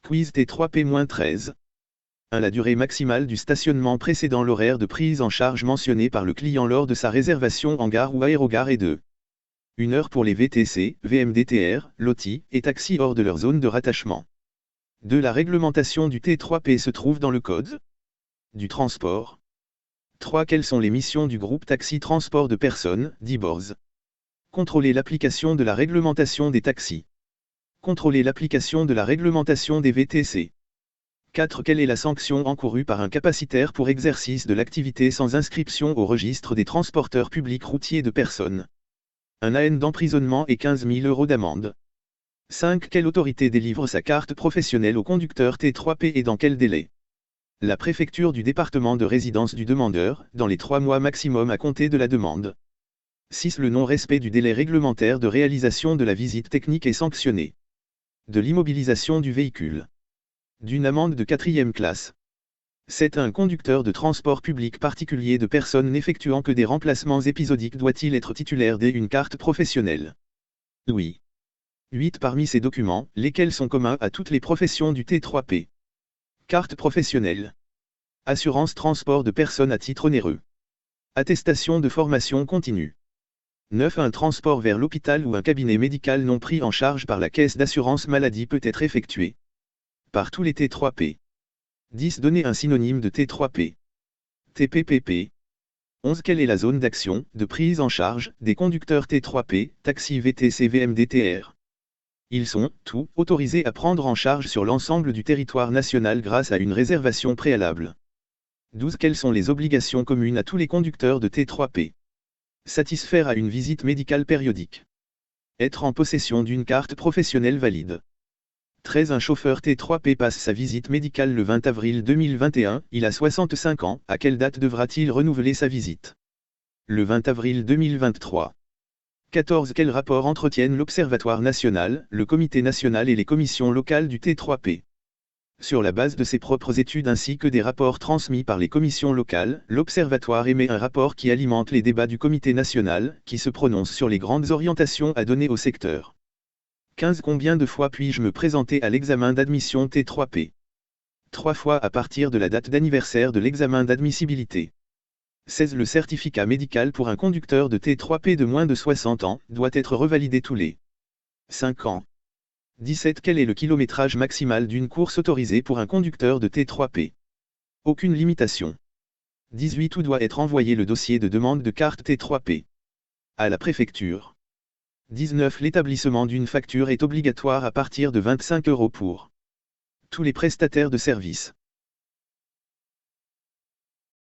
Quiz T3P-13. 1. La durée maximale du stationnement précédant l'horaire de prise en charge mentionné par le client lors de sa réservation en gare ou aérogare est de 1 heure pour les VTC, VMDTR, LOTI et taxis hors de leur zone de rattachement. 2. La réglementation du T3P se trouve dans le Code du transport. 3. Quelles sont les missions du groupe Taxi Transport de Personnes, dit BORS? Contrôler l'application de la réglementation des taxis. Contrôler l'application de la réglementation des VTC. 4. Quelle est la sanction encourue par un capacitaire pour exercice de l'activité sans inscription au registre des transporteurs publics routiers de personnes? 1 an d'emprisonnement et 15 000 € d'amende. 5. Quelle autorité délivre sa carte professionnelle au conducteur T3P et dans quel délai? La préfecture du département de résidence du demandeur, dans les 3 mois maximum à compter de la demande. 6. Le non-respect du délai réglementaire de réalisation de la visite technique est sanctionné de l'immobilisation du véhicule, d'une amende de 4e classe. 7. Un conducteur de transport public particulier de personnes n'effectuant que des remplacements épisodiques doit-il être titulaire d'une carte professionnelle? Oui. 8. Parmi ces documents, lesquels sont communs à toutes les professions du T3P? Carte professionnelle. Assurance transport de personnes à titre onéreux. Attestation de formation continue. 9. Un transport vers l'hôpital ou un cabinet médical non pris en charge par la caisse d'assurance maladie peut être effectué par tous les T3P. 10. Donner un synonyme de T3P. TPPP. 11. Quelle est la zone d'action, de prise en charge, des conducteurs T3P, taxi VTC VMDTR? Ils sont, tous, autorisés à prendre en charge sur l'ensemble du territoire national grâce à une réservation préalable. 12. Quelles sont les obligations communes à tous les conducteurs de T3P? Satisfaire à une visite médicale périodique. Être en possession d'une carte professionnelle valide. 13. Un chauffeur T3P passe sa visite médicale le 20 avril 2021, il a 65 ans, à quelle date devra-t-il renouveler sa visite? Le 20 avril 2023. 14. Quels rapports entretiennent l'Observatoire national, le Comité national et les commissions locales du T3P? Sur la base de ses propres études ainsi que des rapports transmis par les commissions locales, l'Observatoire émet un rapport qui alimente les débats du Comité national, qui se prononce sur les grandes orientations à donner au secteur. 15. Combien de fois puis-je me présenter à l'examen d'admission T3P? 3 fois à partir de la date d'anniversaire de l'examen d'admissibilité. 16. Le certificat médical pour un conducteur de T3P de moins de 60 ans doit être revalidé tous les 5 ans. 17. Quel est le kilométrage maximal d'une course autorisée pour un conducteur de T3P? Aucune limitation. 18. Où doit être envoyé le dossier de demande de carte T3P? À la préfecture. 19. L'établissement d'une facture est obligatoire à partir de 25 € pour tous les prestataires de services.